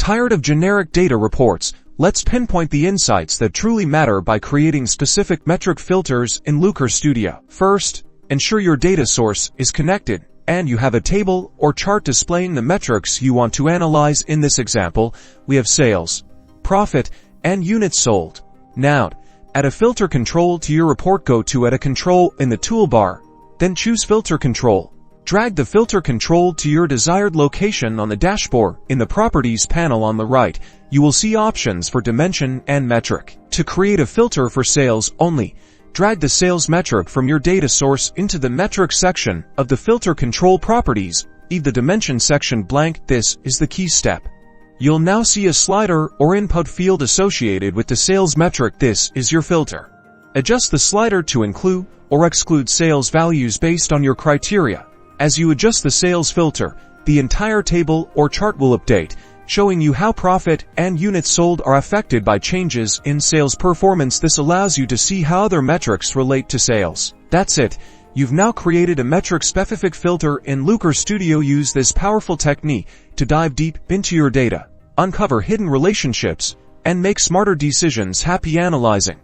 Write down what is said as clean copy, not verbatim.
Tired of generic data reports? Let's pinpoint the insights that truly matter by creating specific metric filters in Looker Studio. First, ensure your data source is connected and you have a table or chart displaying the metrics you want to analyze. In this example, we have sales, profit, and units sold. Now, add a filter control to your report. Go to Add a Control in the toolbar, then choose Filter Control. Drag the filter control to your desired location on the dashboard. In the Properties panel on the right, you will see options for dimension and metric. To create a filter for sales only, drag the sales metric from your data source into the metric section of the filter control properties. Leave the dimension section blank. This is the key step. You'll now see a slider or input field associated with the sales metric. This is your filter. Adjust the slider to include or exclude sales values based on your criteria. As you adjust the sales filter, the entire table or chart will update, showing you how profit and units sold are affected by changes in sales performance. This allows you to see how other metrics relate to sales. That's it. You've now created a metric-specific filter in Looker Studio. Use this powerful technique to dive deep into your data, uncover hidden relationships, and make smarter decisions. Happy analyzing!